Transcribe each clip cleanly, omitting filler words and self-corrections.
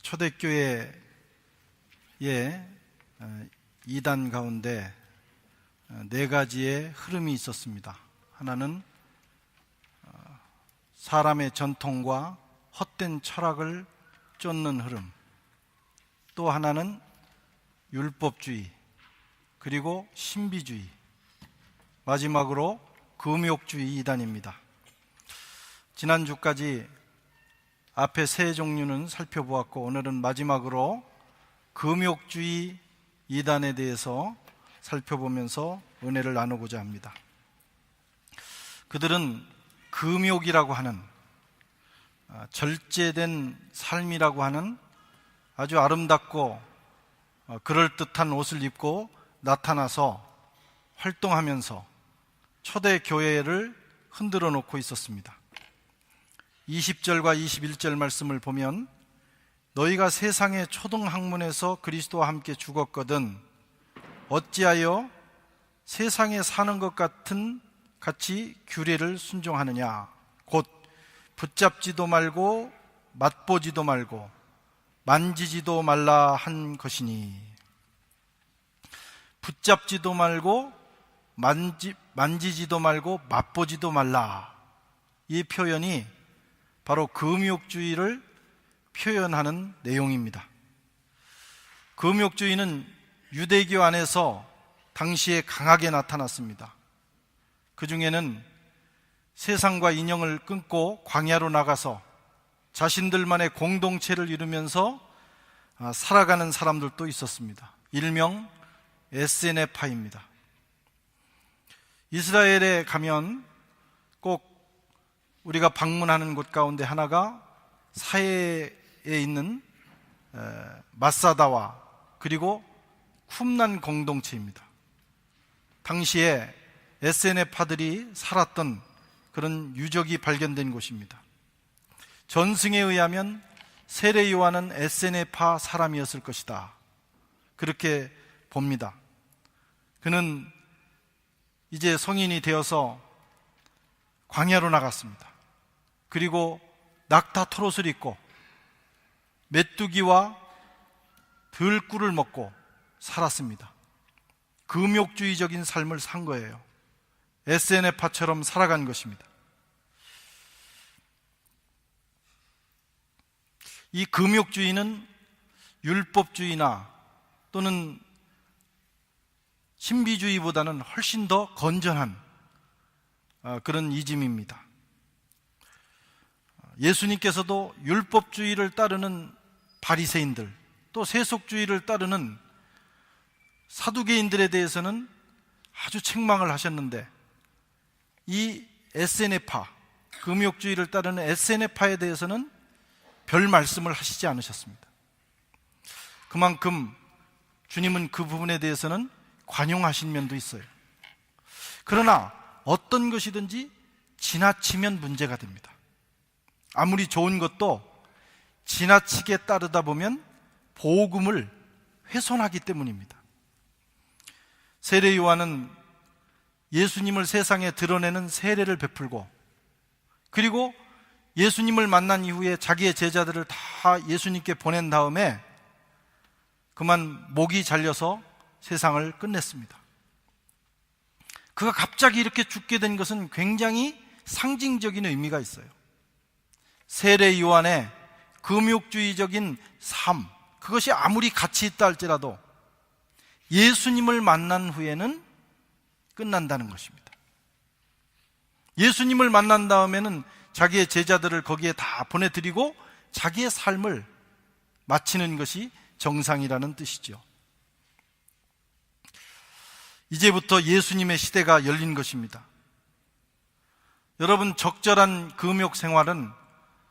초대교회의 이단 가운데 네 가지의 흐름이 있었습니다. 하나는 사람의 전통과 헛된 철학을 쫓는 흐름, 또 하나는 율법주의, 그리고 신비주의, 마지막으로 금욕주의 이단입니다. 지난주까지 앞에 세 종류는 살펴보았고, 오늘은 마지막으로 금욕주의 이단에 대해서 살펴보면서 은혜를 나누고자 합니다. 그들은 금욕이라고 하는 절제된 삶이라고 하는 아주 아름답고 그럴듯한 옷을 입고 나타나서 활동하면서 초대 교회를 흔들어 놓고 있었습니다. 20절과 21절 말씀을 보면, 너희가 세상의 초등학문에서 그리스도와 함께 죽었거든 어찌하여 세상에 사는 것 같이 규례를 순종하느냐. 곧 붙잡지도 말고 맛보지도 말고 만지지도 말라 한 것이니. 붙잡지도 말고 만지지도 말고 맛보지도 말라, 이 표현이 바로 금욕주의를 표현하는 내용입니다. 금욕주의는 유대교 안에서 당시에 강하게 나타났습니다. 그 중에는 세상과 인연을 끊고 광야로 나가서 자신들만의 공동체를 이루면서 살아가는 사람들도 있었습니다. 일명 SNF파입니다. 이스라엘에 가면 꼭 우리가 방문하는 곳 가운데 하나가 사해에 있는 마사다와 그리고 쿰난 공동체입니다. 당시에 SNF파들이 살았던 그런 유적이 발견된 곳입니다. 전승에 의하면 세례 요한은 SNF파 사람이었을 것이다, 그렇게 봅니다. 그는 이제 성인이 되어서 광야로 나갔습니다. 그리고 낙타 털옷을 입고 메뚜기와 들꿀을 먹고 살았습니다. 금욕주의적인 삶을 산 거예요. SNF파처럼 살아간 것입니다. 이 금욕주의는 율법주의나 또는 신비주의보다는 훨씬 더 건전한 그런 이즘입니다. 예수님께서도 율법주의를 따르는 바리새인들, 또 세속주의를 따르는 사두개인들에 대해서는 아주 책망을 하셨는데, 이 SNF파, 금욕주의를 따르는 SNF파에 대해서는 별 말씀을 하시지 않으셨습니다. 그만큼 주님은 그 부분에 대해서는 관용하신 면도 있어요. 그러나 어떤 것이든지 지나치면 문제가 됩니다. 아무리 좋은 것도 지나치게 따르다 보면 복음을 훼손하기 때문입니다. 세례 요한은 예수님을 세상에 드러내는 세례를 베풀고, 그리고 예수님을 만난 이후에 자기의 제자들을 다 예수님께 보낸 다음에 그만 목이 잘려서 세상을 끝냈습니다. 그가 갑자기 이렇게 죽게 된 것은 굉장히 상징적인 의미가 있어요. 세례 요한의 금욕주의적인 삶, 그것이 아무리 가치 있다 할지라도 예수님을 만난 후에는 끝난다는 것입니다. 예수님을 만난 다음에는 자기의 제자들을 거기에 다 보내드리고 자기의 삶을 마치는 것이 정상이라는 뜻이죠. 이제부터 예수님의 시대가 열린 것입니다. 여러분, 적절한 금욕 생활은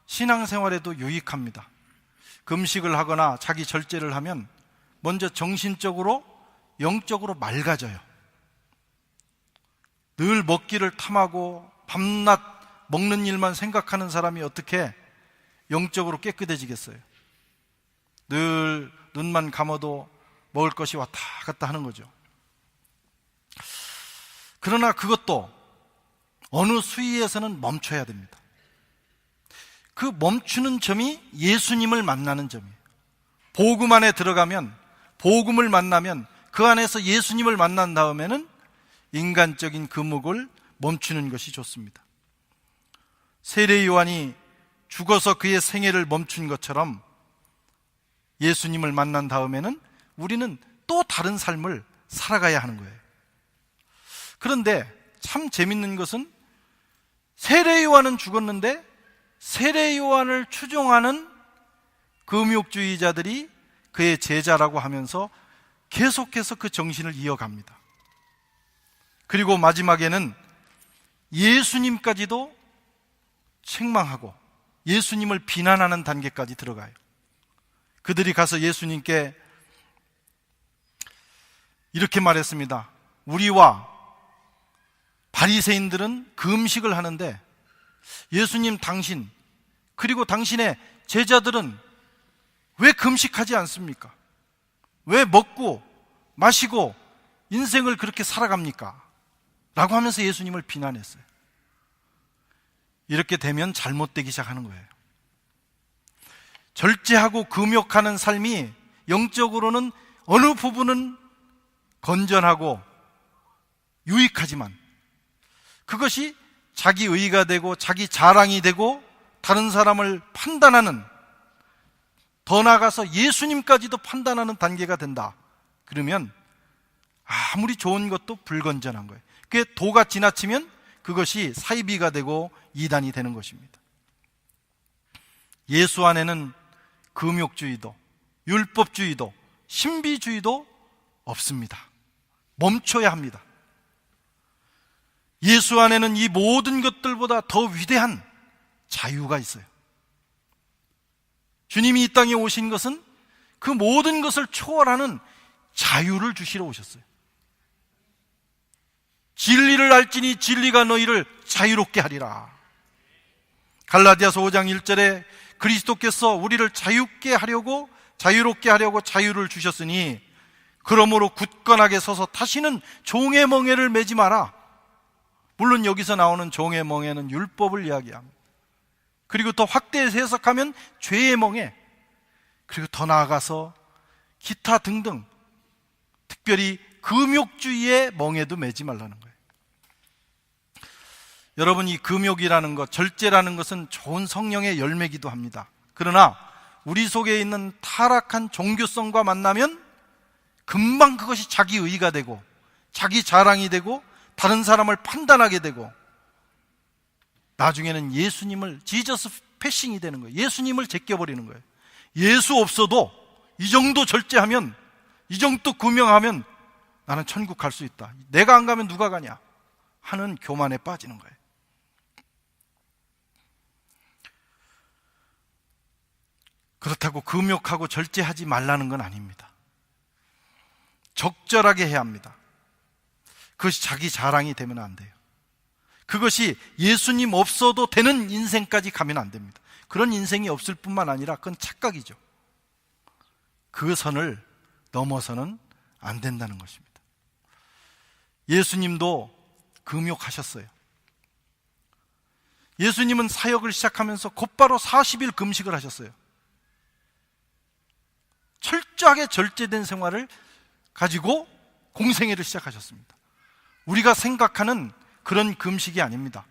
신앙생활에도 유익합니다. 금식을 하거나 자기 절제를 하면 먼저 정신적으로, 영적으로 맑아져요. 늘 먹기를 탐하고 밤낮 먹는 일만 생각하는 사람이 어떻게 영적으로 깨끗해지겠어요? 늘 눈만 감아도 먹을 것이 왔다 갔다 하는 거죠. 그러나 그것도 어느 수위에서는 멈춰야 됩니다. 그 멈추는 점이 예수님을 만나는 점이에요. 복음 안에 들어가면, 복음을 만나면, 그 안에서 예수님을 만난 다음에는 인간적인 금욕을 멈추는 것이 좋습니다. 세례 요한이 죽어서 그의 생애를 멈춘 것처럼 예수님을 만난 다음에는 우리는 또 다른 삶을 살아가야 하는 거예요. 그런데 참 재밌는 것은 세례 요한은 죽었는데 세례 요한을 추종하는 금욕주의자들이 그의 제자라고 하면서 계속해서 그 정신을 이어갑니다. 그리고 마지막에는 예수님까지도 책망하고 예수님을 비난하는 단계까지 들어가요. 그들이 가서 예수님께 이렇게 말했습니다. 우리와 바리새인들은 금식을 하는데 예수님 당신 그리고 당신의 제자들은 왜 금식하지 않습니까? 왜 먹고 마시고 인생을 그렇게 살아갑니까? 라고 하면서 예수님을 비난했어요. 이렇게 되면 잘못되기 시작하는 거예요. 절제하고 금욕하는 삶이 영적으로는 어느 부분은 건전하고 유익하지만 그것이 자기 의가 되고 자기 자랑이 되고 다른 사람을 판단하는, 더 나아가서 예수님까지도 판단하는 단계가 된다. 그러면 아무리 좋은 것도 불건전한 거예요. 그게 도가 지나치면 그것이 사이비가 되고 이단이 되는 것입니다. 예수 안에는 금욕주의도 율법주의도 신비주의도 없습니다. 멈춰야 합니다. 예수 안에는 이 모든 것들보다 더 위대한 자유가 있어요. 주님이 이 땅에 오신 것은 그 모든 것을 초월하는 자유를 주시러 오셨어요. 진리를 알지니 진리가 너희를 자유롭게 하리라. 갈라디아서 5장 1절에 그리스도께서 우리를 자유롭게 하려고 자유를 주셨으니 그러므로 굳건하게 서서 다시는 종의 멍에를 매지 마라. 물론 여기서 나오는 종의 멍에는 율법을 이야기합니다. 그리고 더 확대해서 해석하면 죄의 멍에, 그리고 더 나아가서 기타 등등 특별히 금욕주의의 멍에도 매지 말라는 거예요. 여러분, 이 금욕이라는 것, 절제라는 것은 좋은 성령의 열매이기도 합니다. 그러나 우리 속에 있는 타락한 종교성과 만나면 금방 그것이 자기 의가 되고 자기 자랑이 되고 다른 사람을 판단하게 되고 나중에는 예수님을 지저스 패싱이 되는 거예요. 예수님을 제껴버리는 거예요. 예수 없어도 이 정도 절제하면, 이 정도 금욕하면 나는 천국 갈 수 있다. 내가 안 가면 누가 가냐 하는 교만에 빠지는 거예요. 그렇다고 금욕하고 절제하지 말라는 건 아닙니다. 적절하게 해야 합니다. 그것이 자기 자랑이 되면 안 돼요. 그것이 예수님 없어도 되는 인생까지 가면 안 됩니다. 그런 인생이 없을 뿐만 아니라 그건 착각이죠. 그 선을 넘어서는 안 된다는 것입니다. 예수님도 금욕하셨어요. 예수님은 사역을 시작하면서 곧바로 40일 금식을 하셨어요. 철저하게 절제된 생활을 가지고 공생애를 시작하셨습니다. 우리가 생각하는 그런 금식이 아닙니다.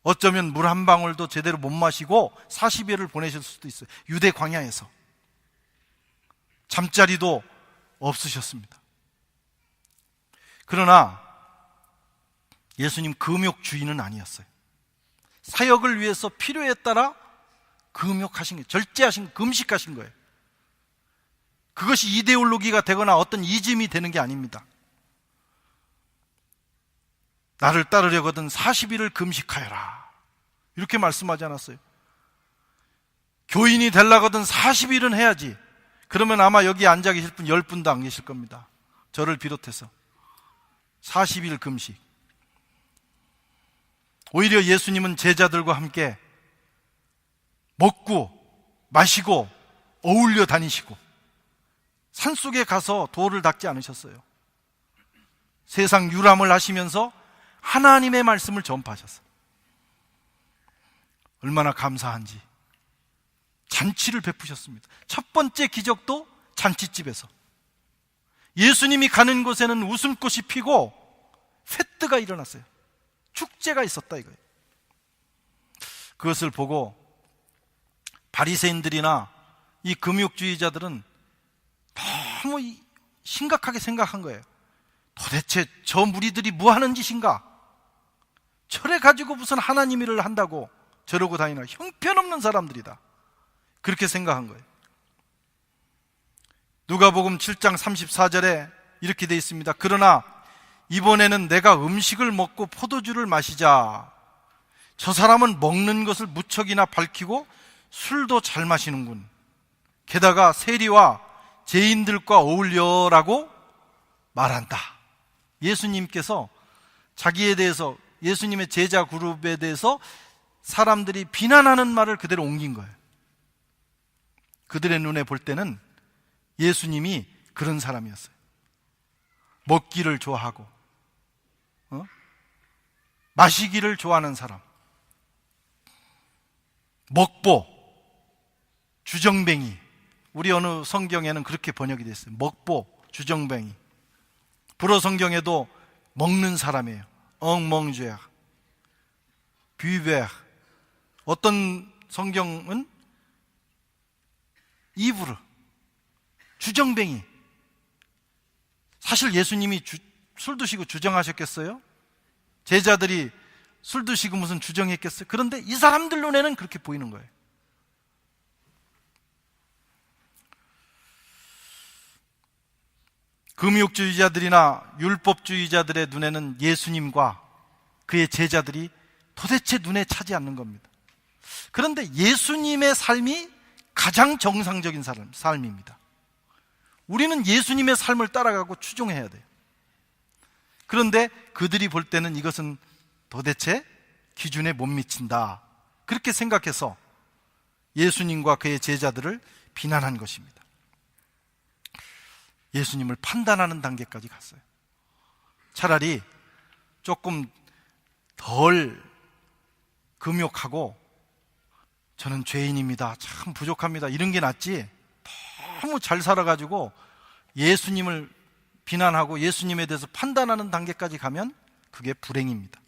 어쩌면 물 한 방울도 제대로 못 마시고 40일을 보내실 수도 있어요. 유대 광야에서 잠자리도 없으셨습니다. 그러나 예수님 금욕주의는 아니었어요. 사역을 위해서 필요에 따라 금욕하신 거예요. 절제하신, 금식하신 거예요. 그것이 이데올로기가 되거나 어떤 이즘이 되는 게 아닙니다. 나를 따르려거든 40일을 금식하여라, 이렇게 말씀하지 않았어요. 교인이 되려거든 40일은 해야지. 그러면 아마 여기 앉아 계실 분 10분도 안 계실 겁니다. 저를 비롯해서 40일 금식. 오히려 예수님은 제자들과 함께 먹고 마시고 어울려 다니시고 산속에 가서 돌을 닦지 않으셨어요. 세상 유람을 하시면서 하나님의 말씀을 전파하셨어요. 얼마나 감사한지. 잔치를 베푸셨습니다. 첫 번째 기적도 잔치집에서. 예수님이 가는 곳에는 웃음꽃이 피고 페트가 일어났어요. 축제가 있었다 이거예요. 그것을 보고 바리새인들이나 이 금욕주의자들은 너무 심각하게 생각한 거예요. 도대체 저 무리들이 뭐 하는 짓인가? 철에 가지고 무슨 하나님 일을 한다고 저러고 다니나, 형편없는 사람들이다, 그렇게 생각한 거예요. 누가복음 7장 34절에 이렇게 되어 있습니다. 그러나 이번에는 내가 음식을 먹고 포도주를 마시자. 저 사람은 먹는 것을 무척이나 밝히고 술도 잘 마시는군. 게다가 세리와 죄인들과 어울려라고 말한다. 예수님께서 자기에 대해서, 예수님의 제자 그룹에 대해서 사람들이 비난하는 말을 그대로 옮긴 거예요. 그들의 눈에 볼 때는 예수님이 그런 사람이었어요. 먹기를 좋아하고 마시기를 좋아하는 사람, 먹보, 주정뱅이. 우리 어느 성경에는 그렇게 번역이 됐어요. 먹보, 주정뱅이. 불어 성경에도 먹는 사람이에요. 엉멍죄야, 뷔베. 어떤 성경은 이브르, 주정뱅이. 사실 예수님이 술 드시고 주정하셨겠어요? 제자들이 술 드시고 무슨 주정했겠어요? 그런데 이 사람들 눈에는 그렇게 보이는 거예요. 금욕주의자들이나 율법주의자들의 눈에는 예수님과 그의 제자들이 도대체 눈에 차지 않는 겁니다. 그런데 예수님의 삶이 가장 정상적인 삶입니다. 우리는 예수님의 삶을 따라가고 추종해야 돼요. 그런데 그들이 볼 때는 이것은 도대체 기준에 못 미친다, 그렇게 생각해서 예수님과 그의 제자들을 비난한 것입니다. 예수님을 판단하는 단계까지 갔어요. 차라리 조금 덜 금욕하고 저는 죄인입니다, 참 부족합니다, 이런 게 낫지, 너무 잘 살아가지고 예수님을 비난하고 예수님에 대해서 판단하는 단계까지 가면 그게 불행입니다.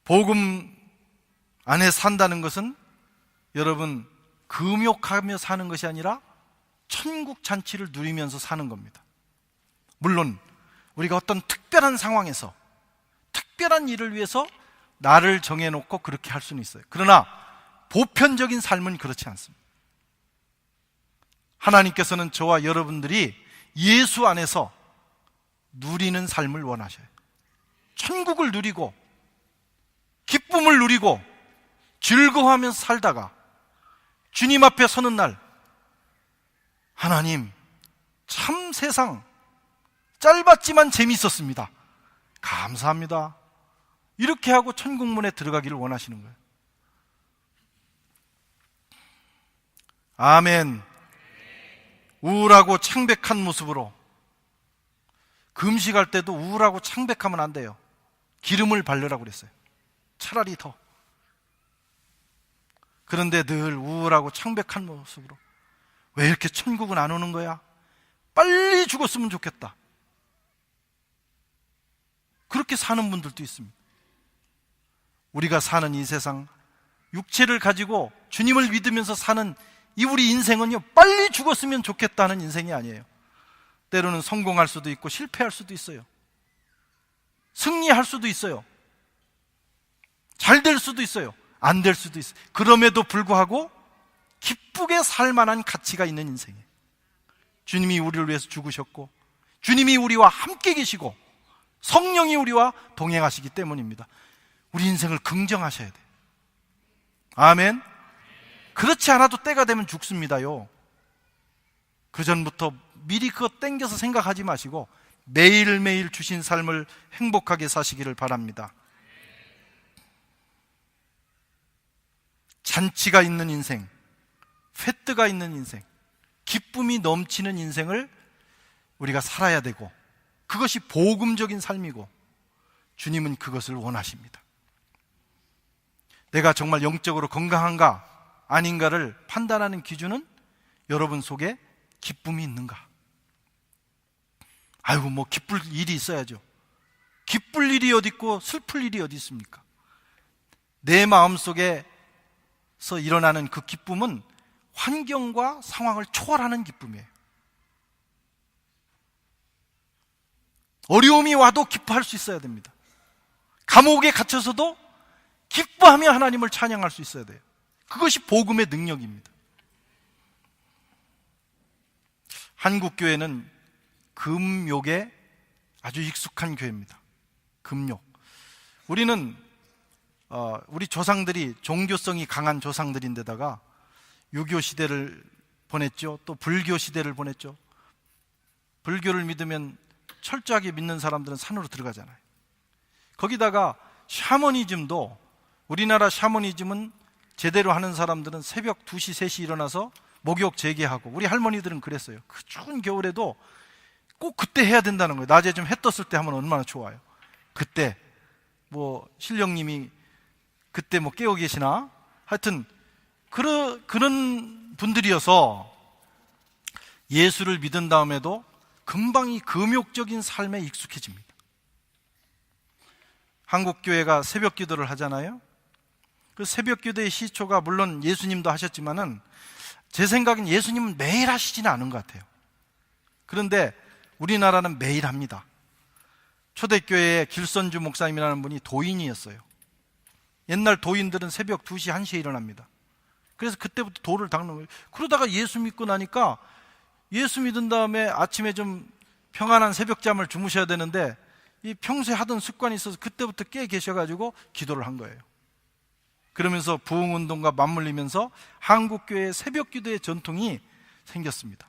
복음 안에 산다는 것은 여러분 금욕하며 사는 것이 아니라 천국 잔치를 누리면서 사는 겁니다. 물론 우리가 어떤 특별한 상황에서 특별한 일을 위해서 나를 정해놓고 그렇게 할 수는 있어요. 그러나 보편적인 삶은 그렇지 않습니다. 하나님께서는 저와 여러분들이 예수 안에서 누리는 삶을 원하셔요. 천국을 누리고 기쁨을 누리고 즐거워하면서 살다가 주님 앞에 서는 날, 하나님 참 세상 짧았지만 재미있었습니다, 감사합니다, 이렇게 하고 천국문에 들어가기를 원하시는 거예요. 아멘. 우울하고 창백한 모습으로, 금식할 때도 우울하고 창백하면 안 돼요. 기름을 바르라고 그랬어요. 차라리 더. 그런데 늘 우울하고 창백한 모습으로, 왜 이렇게 천국은 안 오는 거야? 빨리 죽었으면 좋겠다, 그렇게 사는 분들도 있습니다. 우리가 사는 이 세상, 육체를 가지고 주님을 믿으면서 사는 이 우리 인생은요, 빨리 죽었으면 좋겠다는 인생이 아니에요. 때로는 성공할 수도 있고 실패할 수도 있어요. 승리할 수도 있어요. 잘 될 수도 있어요. 안 될 수도 있어요. 그럼에도 불구하고 기쁘게 살 만한 가치가 있는 인생이에요. 주님이 우리를 위해서 죽으셨고 주님이 우리와 함께 계시고 성령이 우리와 동행하시기 때문입니다. 우리 인생을 긍정하셔야 돼요. 아멘. 그렇지 않아도 때가 되면 죽습니다요. 그 전부터 미리 그거 땡겨서 생각하지 마시고 매일매일 주신 삶을 행복하게 사시기를 바랍니다. 잔치가 있는 인생, 페트가 있는 인생, 기쁨이 넘치는 인생을 우리가 살아야 되고, 그것이 복음적인 삶이고 주님은 그것을 원하십니다. 내가 정말 영적으로 건강한가? 아닌가를 판단하는 기준은 여러분 속에 기쁨이 있는가? 아이고, 뭐 기쁠 일이 있어야죠. 기쁠 일이 어디 있고 슬플 일이 어디 있습니까? 내 마음속에서 일어나는 그 기쁨은 환경과 상황을 초월하는 기쁨이에요. 어려움이 와도 기뻐할 수 있어야 됩니다. 감옥에 갇혀서도 기뻐하며 하나님을 찬양할 수 있어야 돼요. 그것이 복음의 능력입니다. 한국교회는 금욕에 아주 익숙한 교회입니다. 금욕. 우리는 우리 조상들이 종교성이 강한 조상들인데다가 유교 시대를 보냈죠. 또 불교 시대를 보냈죠. 불교를 믿으면 철저하게 믿는 사람들은 산으로 들어가잖아요. 거기다가 샤머니즘도, 우리나라 샤머니즘은 제대로 하는 사람들은 새벽 2시, 3시 일어나서 목욕 재개하고, 우리 할머니들은 그랬어요. 그 추운 겨울에도 꼭 그때 해야 된다는 거예요. 낮에 좀 해 떴을 때 하면 얼마나 좋아요. 그때 뭐 신령님이 그때 뭐 깨어 계시나? 하여튼 그런 분들이어서 예수를 믿은 다음에도 금방 이 금욕적인 삶에 익숙해집니다. 한국교회가 새벽 기도를 하잖아요. 그 새벽 기도의 시초가 물론 예수님도 하셨지만은 제 생각엔 예수님은 매일 하시지는 않은 것 같아요. 그런데 우리나라는 매일 합니다. 초대교회의 길선주 목사님이라는 분이 도인이었어요. 옛날 도인들은 새벽 2시, 1시에 일어납니다. 그래서 그때부터 도를 닦는 거예요. 그러다가 예수 믿고 나니까 예수 믿은 다음에 아침에 좀 평안한 새벽잠을 주무셔야 되는데 이 평소에 하던 습관이 있어서 그때부터 깨 계셔가지고 기도를 한 거예요. 그러면서 부흥운동과 맞물리면서 한국교회의 새벽 기도의 전통이 생겼습니다.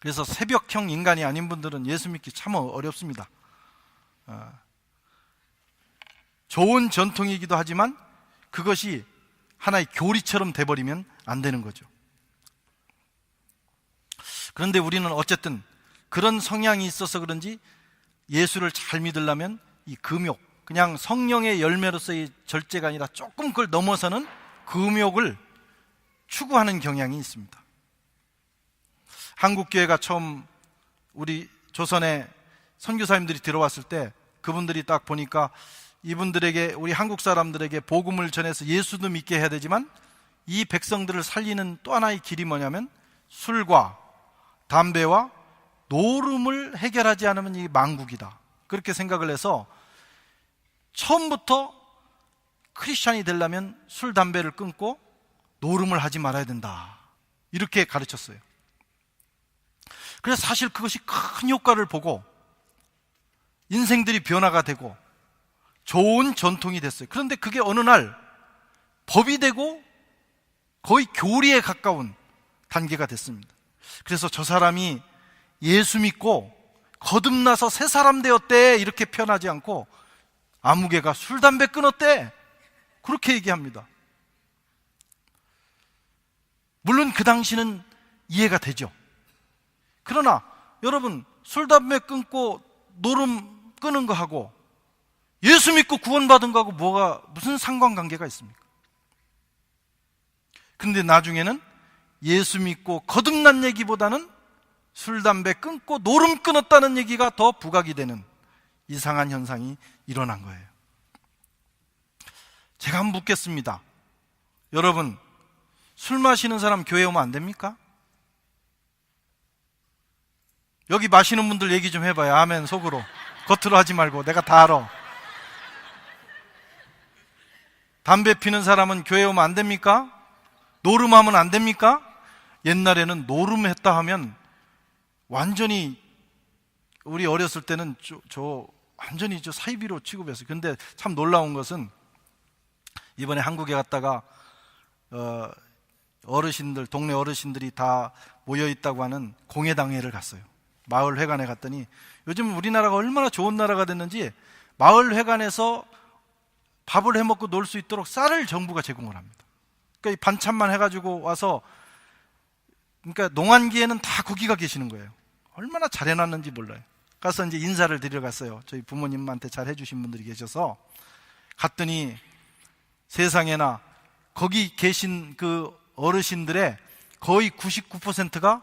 그래서 새벽형 인간이 아닌 분들은 예수 믿기 참 어렵습니다. 좋은 전통이기도 하지만 그것이 하나의 교리처럼 돼버리면 안 되는 거죠. 그런데 우리는 어쨌든 그런 성향이 있어서 그런지 예수를 잘 믿으려면 이 금욕, 그냥 성령의 열매로서의 절제가 아니라 조금 그걸 넘어서는 금욕을 추구하는 경향이 있습니다. 한국교회가 처음 우리 조선에 선교사님들이 들어왔을 때 그분들이 딱 보니까 이분들에게, 우리 한국 사람들에게 복음을 전해서 예수도 믿게 해야 되지만 이 백성들을 살리는 또 하나의 길이 뭐냐면 술과 담배와 노름을 해결하지 않으면 이 망국이다, 그렇게 생각을 해서 처음부터 크리스찬이 되려면 술, 담배를 끊고 노름을 하지 말아야 된다, 이렇게 가르쳤어요. 그래서 사실 그것이 큰 효과를 보고 인생들이 변화가 되고 좋은 전통이 됐어요. 그런데 그게 어느 날 법이 되고 거의 교리에 가까운 단계가 됐습니다. 그래서 저 사람이 예수 믿고 거듭나서 새 사람 되었대, 이렇게 표현하지 않고 아무개가 술, 담배 끊었대, 그렇게 얘기합니다. 물론 그 당시는 이해가 되죠. 그러나 여러분, 술, 담배 끊고 노름 끊은 거하고 예수 믿고 구원받은 거하고 무슨 상관관계가 있습니까? 근데 나중에는 예수 믿고 거듭난 얘기보다는 술, 담배 끊고 노름 끊었다는 얘기가 더 부각이 되는 이상한 현상이 일어난 거예요. 제가 한번 묻겠습니다. 여러분, 술 마시는 사람 교회 오면 안 됩니까? 여기 마시는 분들 얘기 좀 해봐요. 아멘 속으로. 겉으로 하지 말고. 내가 다 알아. 담배 피는 사람은 교회 오면 안 됩니까? 노름하면 안 됩니까? 옛날에는 노름했다 하면 완전히, 우리 어렸을 때는 완전히 사이비로 취급했어요. 근데 참 놀라운 것은 이번에 한국에 갔다가 어르신들, 동네 어르신들이 다 모여있다고 하는 공예당회를 갔어요. 마을회관에 갔더니 요즘 우리나라가 얼마나 좋은 나라가 됐는지 마을회관에서 밥을 해먹고 놀 수 있도록 쌀을 정부가 제공을 합니다. 그러니까 이 반찬만 해가지고 와서, 그러니까 농한기에는 다 거기가 계시는 거예요. 얼마나 잘 해놨는지 몰라요. 가서 이제 인사를 드리러 갔어요. 저희 부모님한테 잘 해주신 분들이 계셔서 갔더니 세상에나 거기 계신 그 어르신들의 거의 99%가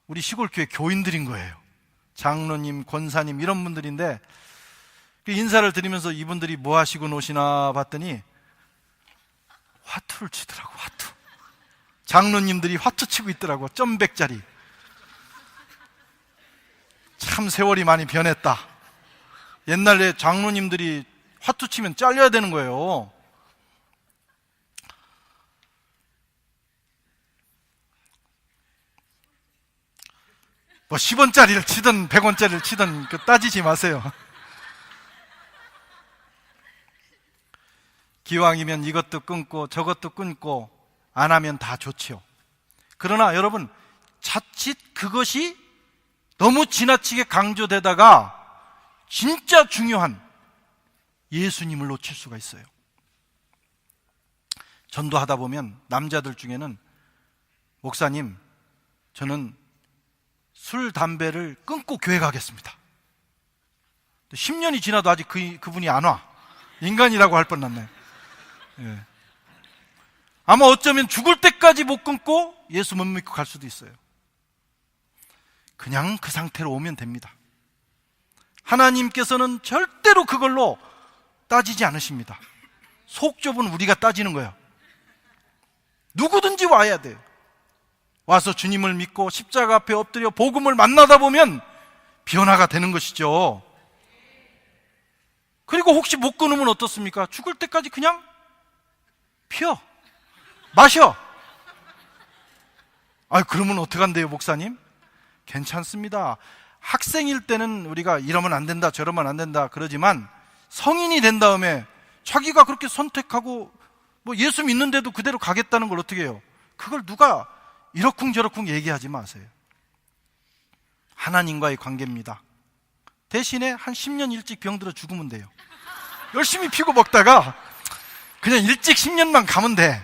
우리 시골교회 교인들인 거예요. 장로님, 권사님 이런 분들인데, 인사를 드리면서 이분들이 뭐 하시고 노시나 봤더니 화투를 치더라고. 화투. 장로님들이 화투 치고 있더라고. 점백짜리. 참 세월이 많이 변했다. 옛날에 장로님들이 화투 치면 잘려야 되는 거예요. 뭐 10원짜리를 치든 100원짜리를 치든 따지지 마세요. 기왕이면 이것도 끊고 저것도 끊고 안 하면 다 좋지요. 그러나 여러분, 자칫 그것이 너무 지나치게 강조되다가 진짜 중요한 예수님을 놓칠 수가 있어요. 전도하다 보면 남자들 중에는 목사님, 저는 술, 담배를 끊고 교회 가겠습니다. 10년이 지나도 아직 그분이 안 와. 인간이라고 할 뻔났네. 예. 아마 어쩌면 죽을 때까지 못 끊고 예수 못 믿고 갈 수도 있어요. 그냥 그 상태로 오면 됩니다. 하나님께서는 절대로 그걸로 따지지 않으십니다. 속 좁은 우리가 따지는 거예요. 누구든지 와야 돼요. 와서 주님을 믿고 십자가 앞에 엎드려 복음을 만나다 보면 변화가 되는 것이죠. 그리고 혹시 못 끊으면 어떻습니까? 죽을 때까지 그냥 피워, 마셔. 그러면 어떡한대요, 목사님? 괜찮습니다. 학생일 때는 우리가 이러면 안 된다, 저러면 안 된다 그러지만 성인이 된 다음에 자기가 그렇게 선택하고 뭐 예수 믿는데도 그대로 가겠다는 걸 어떻게 해요? 그걸 누가 이러쿵저러쿵 얘기하지 마세요. 하나님과의 관계입니다. 대신에 한 10년 일찍 병들어 죽으면 돼요. 열심히 피고 먹다가 그냥 일찍 10년만 가면 돼.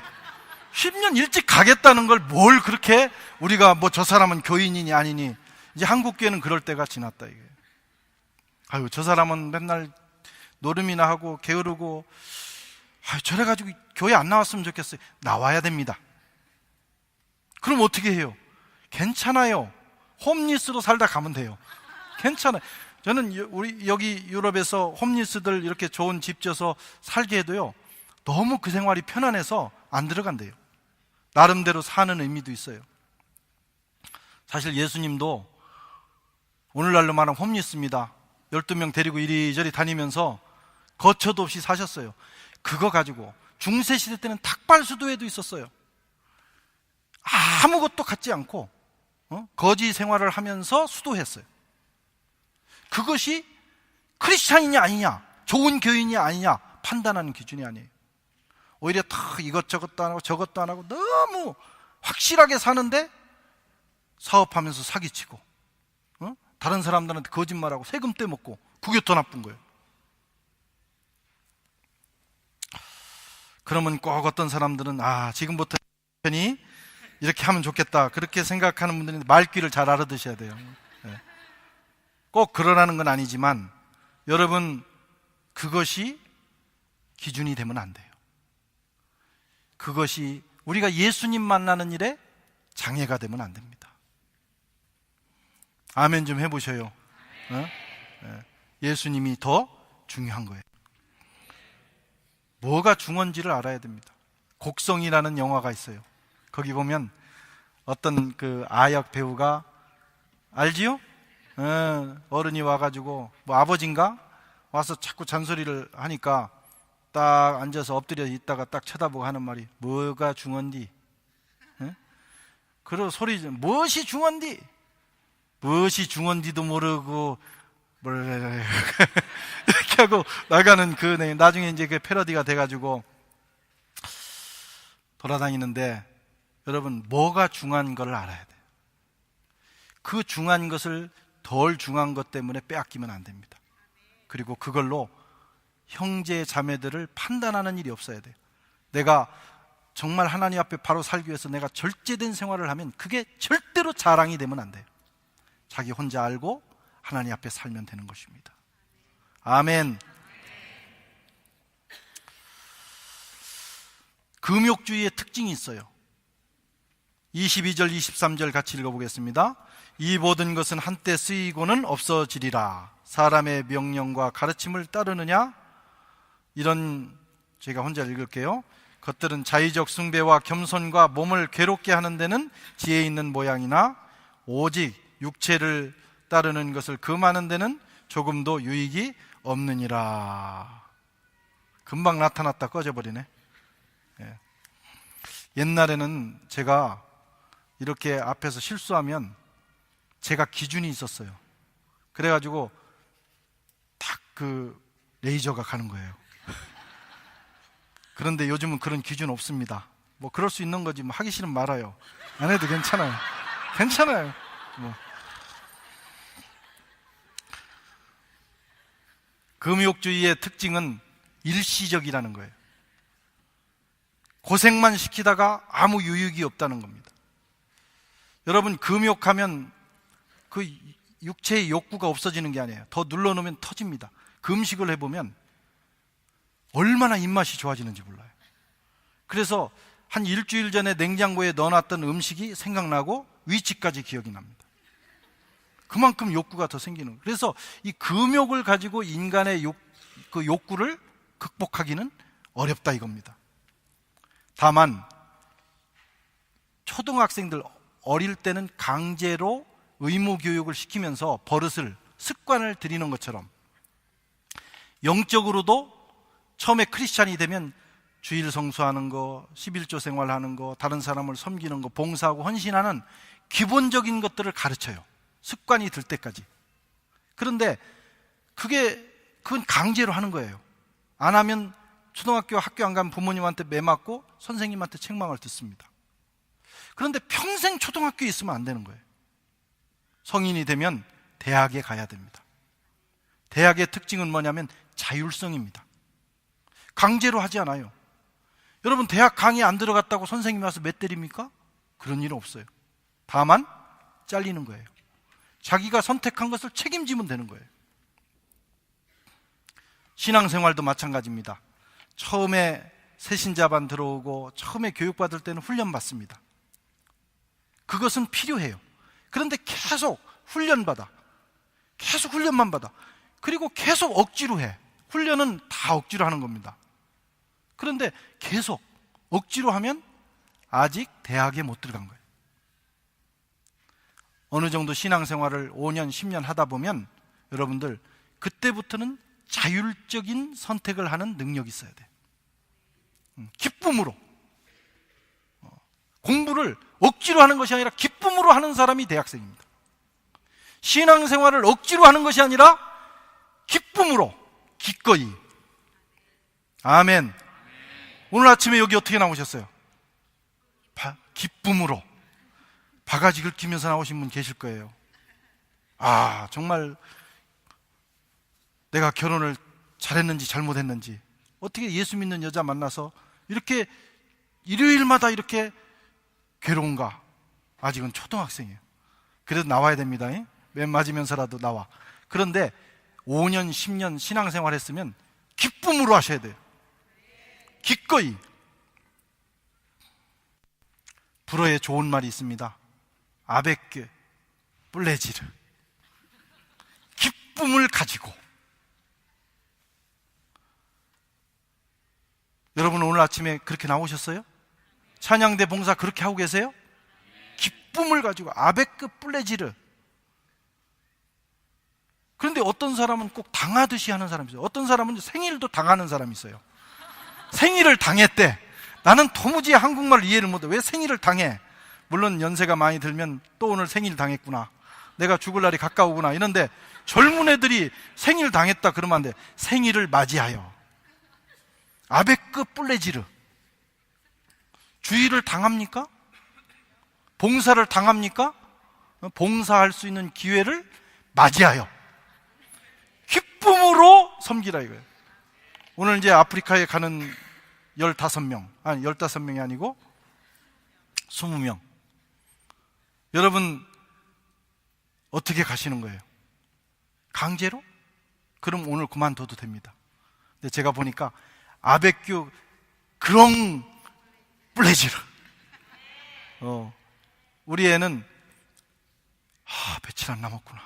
10년 일찍 가겠다는 걸 뭘 그렇게 우리가 뭐 저 사람은 교인이니 아니니, 이제 한국교회는 그럴 때가 지났다 이게. 저 사람은 맨날 노름이나 하고 게으르고 저래가지고 교회 안 나왔으면 좋겠어요. 나와야 됩니다. 그럼 어떻게 해요? 괜찮아요. 홈리스로 살다 가면 돼요. 괜찮아요. 저는 우리 여기 유럽에서 홈리스들 이렇게 좋은 집 져서 살게 해도요, 너무 그 생활이 편안해서 안 들어간대요. 나름대로 사는 의미도 있어요. 사실 예수님도 오늘날로 말하면 홈리스입니다. 12명 데리고 이리저리 다니면서 거처도 없이 사셨어요. 그거 가지고 중세시대 때는 탁발수도에도 있었어요. 아무것도 갖지 않고 거지 생활을 하면서 수도했어요. 그것이 크리스찬이냐 아니냐, 좋은 교인이 아니냐 판단하는 기준이 아니에요. 오히려 다 이것저것도 안 하고 저것도 안 하고 너무 확실하게 사는데 사업하면서 사기치고 다른 사람들한테 거짓말하고 세금 떼먹고, 그게 더 나쁜 거예요. 그러면 꼭 어떤 사람들은 지금부터 편히 이렇게 하면 좋겠다 그렇게 생각하는 분들은 말귀를 잘 알아두셔야 돼요. 꼭 그러라는 건 아니지만 여러분, 그것이 기준이 되면 안 돼요. 그것이 우리가 예수님 만나는 일에 장애가 되면 안 됩니다. 아멘 좀 해보셔요. 예수님이 더 중요한 거예요. 뭐가 중요한지를 알아야 됩니다. 곡성이라는 영화가 있어요. 거기 보면 어떤 그 아역 배우가, 알지요? 어른이 와가지고 뭐 아버지인가? 와서 자꾸 잔소리를 하니까 딱 앉아서 엎드려 있다가 딱 쳐다보고 하는 말이, 뭐가 중요한디? 그리고 소리 좀, 무엇이 중요한디? 무엇이 중요한디도 모르고 이렇게 하고 나가는 나중에 이제 그 패러디가 돼가지고 돌아다니는데, 여러분, 뭐가 중요한 걸 알아야 돼요. 그 중요한 것을 덜 중요한 것 때문에 빼앗기면 안 됩니다. 그리고 그걸로 형제 자매들을 판단하는 일이 없어야 돼요. 내가 정말 하나님 앞에 바로 살기 위해서 내가 절제된 생활을 하면 그게 절대로 자랑이 되면 안 돼요. 자기 혼자 알고 하나님 앞에 살면 되는 것입니다. 아멘. 금욕주의의 특징이 있어요. 22절 23절 같이 읽어보겠습니다. 이 모든 것은 한때 쓰이고는 없어지리라. 사람의 명령과 가르침을 따르느냐? 이런, 제가 혼자 읽을게요. 것들은 자의적 숭배와 겸손과 몸을 괴롭게 하는 데는 지혜 있는 모양이나 오직 육체를 따르는 것을 금하는 데는 조금도 유익이 없느니라. 금방 나타났다 꺼져버리네. 예. 옛날에는 제가 이렇게 앞에서 실수하면 제가 기준이 있었어요. 그래가지고 딱 그 레이저가 가는 거예요. 그런데 요즘은 그런 기준 없습니다. 뭐 그럴 수 있는 거지, 뭐 하기 싫으면 말아요. 안 해도 괜찮아요. 괜찮아요. 뭐. 금욕주의의 특징은 일시적이라는 거예요. 고생만 시키다가 아무 유익이 없다는 겁니다. 여러분, 금욕하면 그 육체의 욕구가 없어지는 게 아니에요. 더 눌러놓으면 터집니다. 금식을 해보면 얼마나 입맛이 좋아지는지 몰라요. 그래서 한 일주일 전에 냉장고에 넣어놨던 음식이 생각나고 위치까지 기억이 납니다. 그만큼 욕구가 더 생기는 거예요. 그래서 이 금욕을 가지고 인간의 그 욕구를 극복하기는 어렵다 이겁니다. 다만 초등학생들 어릴 때는 강제로 의무 교육을 시키면서 버릇을, 습관을 들이는 것처럼 영적으로도 처음에 크리스찬이 되면 주일 성수하는 거, 11조 생활하는 거, 다른 사람을 섬기는 거, 봉사하고 헌신하는 기본적인 것들을 가르쳐요. 습관이 들 때까지. 그런데 그건 강제로 하는 거예요. 안 하면 초등학교 학교 안 가면 부모님한테 매맞고 선생님한테 책망을 듣습니다. 그런데 평생 초등학교에 있으면 안 되는 거예요. 성인이 되면 대학에 가야 됩니다. 대학의 특징은 뭐냐면 자율성입니다. 강제로 하지 않아요. 여러분, 대학 강의 안 들어갔다고 선생님이 와서 몇 때립니까? 그런 일은 없어요. 다만 잘리는 거예요. 자기가 선택한 것을 책임지면 되는 거예요. 신앙생활도 마찬가지입니다. 처음에 새신자반 들어오고 처음에 교육받을 때는 훈련받습니다. 그것은 필요해요. 그런데 계속 훈련받아. 계속 훈련만 받아. 그리고 계속 억지로 해. 훈련은 다 억지로 하는 겁니다. 그런데 계속 억지로 하면 아직 대학에 못 들어간 거예요. 어느 정도 신앙생활을 5년, 10년 하다 보면 여러분들 그때부터는 자율적인 선택을 하는 능력이 있어야 돼요. 기쁨으로. 공부를 억지로 하는 것이 아니라 기쁨으로 하는 사람이 대학생입니다. 신앙생활을 억지로 하는 것이 아니라 기쁨으로, 기꺼이. 아멘. 오늘 아침에 여기 어떻게 나오셨어요? 기쁨으로. 바가지 긁히면서 나오신 분 계실 거예요. 아, 정말 내가 결혼을 잘했는지 잘못했는지, 어떻게 예수 믿는 여자 만나서 이렇게 일요일마다 이렇게 괴로운가? 아직은 초등학생이에요. 그래도 나와야 됩니다. 맨 맞으면서라도 나와. 그런데 5년, 10년 신앙생활 했으면 기쁨으로 하셔야 돼요. 기꺼이. 불어에 좋은 말이 있습니다. 아베께 뿔레지르. 기쁨을 가지고. 여러분, 오늘 아침에 그렇게 나오셨어요? 찬양대 봉사 그렇게 하고 계세요? 기쁨을 가지고 아베크 뿔레지르. 그런데 어떤 사람은 꼭 당하듯이 하는 사람이 있어요. 어떤 사람은 생일도 당하는 사람이 있어요. 생일을 당했대. 나는 도무지 한국말을 이해를 못해. 왜 생일을 당해? 물론 연세가 많이 들면 또 오늘 생일 당했구나, 내가 죽을 날이 가까우구나 이런데, 젊은 애들이 생일 당했다 그러면 안 돼. 생일을 맞이하여 아베크 뿔레지르. 주일을 당합니까? 봉사를 당합니까? 봉사할 수 있는 기회를 맞이하여 기쁨으로 섬기라 이거예요. 오늘 이제 아프리카에 가는 15명, 아니 15명이 아니고 20명. 여러분, 어떻게 가시는 거예요? 강제로? 그럼 오늘 그만둬도 됩니다. 근데 제가 보니까 아베큐 그런 뿔레지르. 우리 애는 며칠 안 남았구나,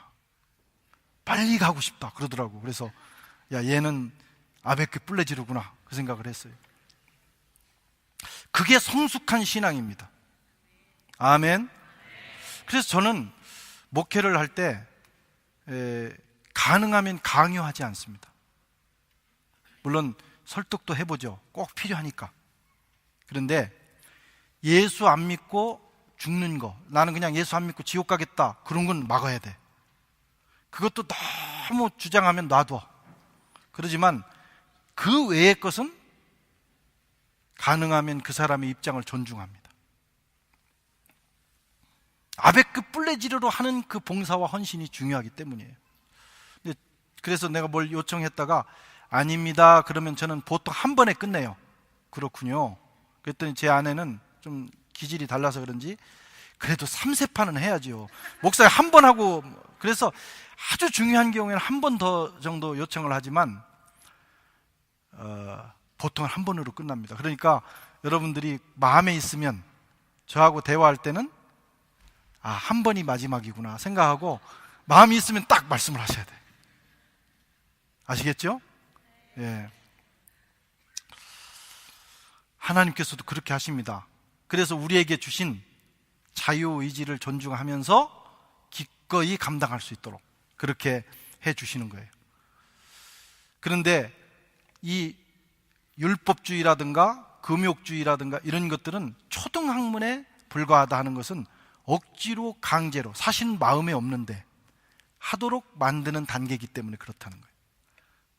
빨리 가고 싶다 그러더라고. 그래서 야, 얘는 아베크 뿔레지르구나, 그 생각을 했어요. 그게 성숙한 신앙입니다. 아멘. 그래서 저는 목회를 할 때 가능하면 강요하지 않습니다. 물론 설득도 해보죠. 꼭 필요하니까. 그런데 예수 안 믿고 죽는 거, 나는 그냥 예수 안 믿고 지옥 가겠다, 그런 건 막아야 돼. 그것도 너무 주장하면 놔둬. 그러지만 그 외의 것은 가능하면 그 사람의 입장을 존중합니다. 아베크 뿔레지르로 하는 그 봉사와 헌신이 중요하기 때문이에요. 그래서 내가 뭘 요청했다가 아닙니다 그러면 저는 보통 한 번에 끝내요. 그렇군요. 그랬더니 제 아내는 좀 기질이 달라서 그런지 그래도 3세판은 해야죠. 목사님 한 번 하고. 그래서 아주 중요한 경우에는 한 번 더 정도 요청을 하지만 보통은 한 번으로 끝납니다. 그러니까 여러분들이 마음에 있으면 저하고 대화할 때는 한 번이 마지막이구나 생각하고, 마음이 있으면 딱 말씀을 하셔야 돼. 아시겠죠? 예. 하나님께서도 그렇게 하십니다. 그래서 우리에게 주신 자유의지를 존중하면서 기꺼이 감당할 수 있도록 그렇게 해 주시는 거예요. 그런데 이 율법주의라든가 금욕주의라든가 이런 것들은 초등학문에 불과하다 하는 것은 억지로 강제로, 사실 마음에 없는데 하도록 만드는 단계이기 때문에 그렇다는 거예요.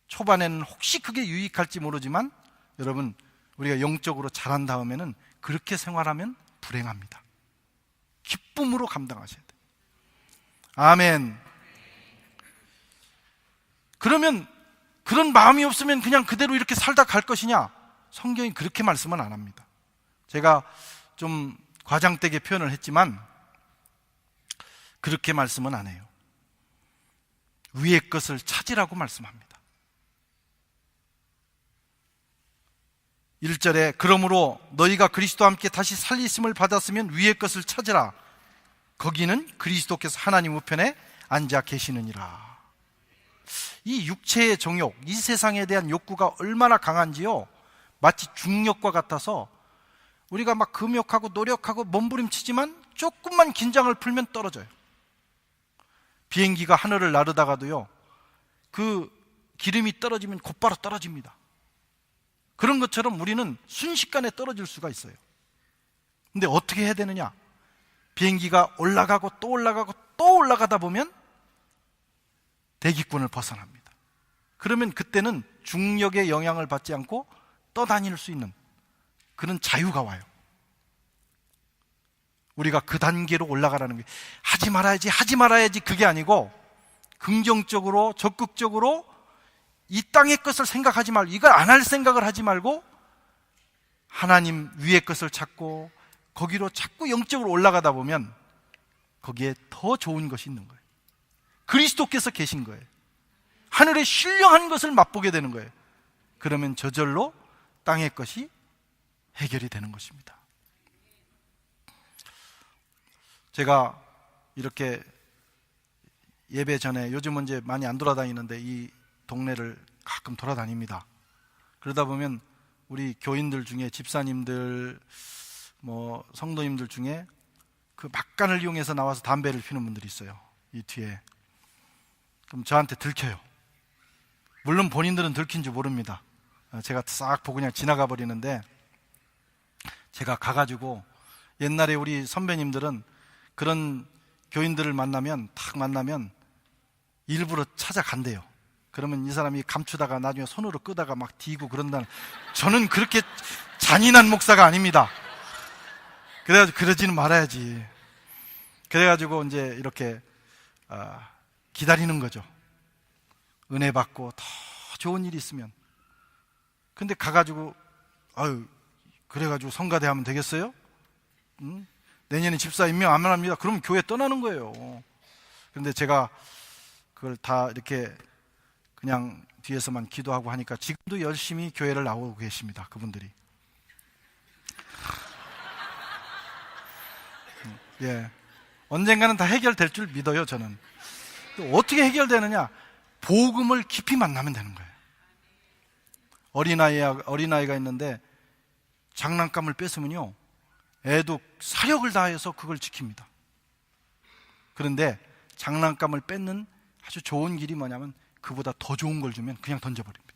초반에는 혹시 그게 유익할지 모르지만 여러분, 우리가 영적으로 자란 다음에는 그렇게 생활하면 불행합니다. 기쁨으로 감당하셔야 돼요. 아멘. 그러면 그런 마음이 없으면 그냥 그대로 이렇게 살다 갈 것이냐? 성경이 그렇게 말씀은 안 합니다. 제가 좀 과장되게 표현을 했지만 그렇게 말씀은 안 해요. 위의 것을 찾으라고 말씀합니다. 1절에 그러므로 너희가 그리스도와 함께 다시 살리심을 받았으면 위의 것을 찾으라. 거기는 그리스도께서 하나님 우편에 앉아 계시느니라. 이 육체의 정욕, 이 세상에 대한 욕구가 얼마나 강한지요, 마치 중력과 같아서 우리가 막 금욕하고 노력하고 몸부림치지만 조금만 긴장을 풀면 떨어져요. 비행기가 하늘을 나르다가도요, 그 기름이 떨어지면 곧바로 떨어집니다. 그런 것처럼 우리는 순식간에 떨어질 수가 있어요. 근데 어떻게 해야 되느냐? 비행기가 올라가고 또 올라가고 또 올라가다 보면 대기권을 벗어납니다. 그러면 그때는 중력의 영향을 받지 않고 떠다닐 수 있는 그런 자유가 와요. 우리가 그 단계로 올라가라는 게, 하지 말아야지 하지 말아야지 그게 아니고 긍정적으로 적극적으로 이 땅의 것을 생각하지 말고, 이걸 안 할 생각을 하지 말고 하나님 위의 것을 찾고 거기로 자꾸 영적으로 올라가다 보면 거기에 더 좋은 것이 있는 거예요. 그리스도께서 계신 거예요. 하늘의 신령한 것을 맛보게 되는 거예요. 그러면 저절로 땅의 것이 해결이 되는 것입니다. 제가 이렇게 예배 전에, 요즘은 이제 많이 안 돌아다니는데 이 동네를 가끔 돌아다닙니다. 그러다 보면 우리 교인들 중에, 집사님들, 성도님들 중에 그 막간을 이용해서 나와서 담배를 피는 분들이 있어요. 이 뒤에. 그럼 저한테 들켜요. 물론 본인들은 들킨 줄 모릅니다. 제가 싹 보고 그냥 지나가 버리는데, 제가 가가지고, 옛날에 우리 선배님들은 그런 교인들을 만나면 일부러 찾아간대요. 그러면 이 사람이 감추다가 나중에 손으로 끄다가 막 뒤고 그런다는. 저는 그렇게 잔인한 목사가 아닙니다. 그래가지고 그러지는 말아야지. 그래가지고 이제 이렇게 기다리는 거죠. 은혜 받고 더 좋은 일이 있으면. 근데 가가지고 그래가지고 성가대 하면 되겠어요? 응? 내년에 집사 임명 안 합니다. 그러면 교회 떠나는 거예요. 그런데 제가 그걸 다 이렇게 그냥 뒤에서만 기도하고 하니까 지금도 열심히 교회를 나오고 계십니다. 그분들이. 예. 언젠가는 다 해결될 줄 믿어요, 저는. 어떻게 해결되느냐? 복음을 깊이 만나면 되는 거예요. 어린아이가 있는데 장난감을 뺏으면요, 애도 사력을 다해서 그걸 지킵니다. 그런데 장난감을 뺏는 아주 좋은 길이 뭐냐면 그보다 더 좋은 걸 주면 그냥 던져버립니다.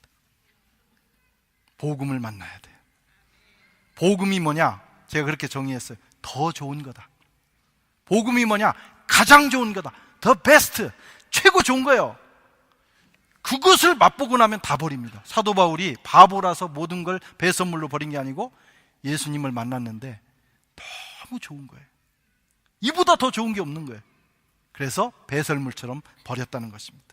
복음을 만나야 돼요. 복음이 뭐냐? 제가 그렇게 정의했어요. 더 좋은 거다. 복음이 뭐냐? 가장 좋은 거다. 더 베스트. 최고 좋은 거예요. 그것을 맛보고 나면 다 버립니다. 사도 바울이 바보라서 모든 걸 배선물로 버린 게 아니고 예수님을 만났는데 너무 좋은 거예요. 이보다 더 좋은 게 없는 거예요. 그래서 배설물처럼 버렸다는 것입니다.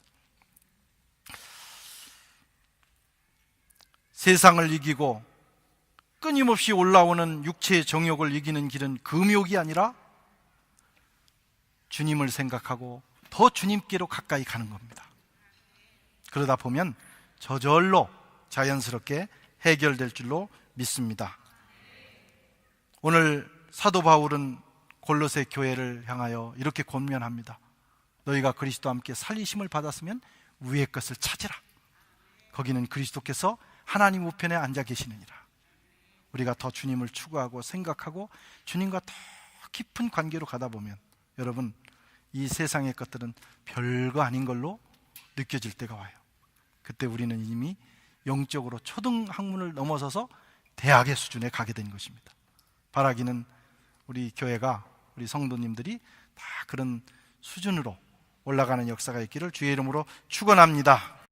세상을 이기고 끊임없이 올라오는 육체의 정욕을 이기는 길은 금욕이 아니라 주님을 생각하고 더 주님께로 가까이 가는 겁니다. 그러다 보면 저절로 자연스럽게 해결될 줄로 믿습니다. 오늘 사도 바울은 골로새 교회를 향하여 이렇게 권면합니다. 너희가 그리스도와 함께 살리심을 받았으면 위의 것을 찾으라. 거기는 그리스도께서 하나님 우편에 앉아 계시느니라. 우리가 더 주님을 추구하고 생각하고 주님과 더 깊은 관계로 가다 보면 여러분, 이 세상의 것들은 별거 아닌 걸로 느껴질 때가 와요. 그때 우리는 이미 영적으로 초등학문을 넘어서서 대학의 수준에 가게 된 것입니다. 바라기는 우리 교회가, 우리 성도님들이 다 그런 수준으로 올라가는 역사가 있기를 주의 이름으로 축원합니다.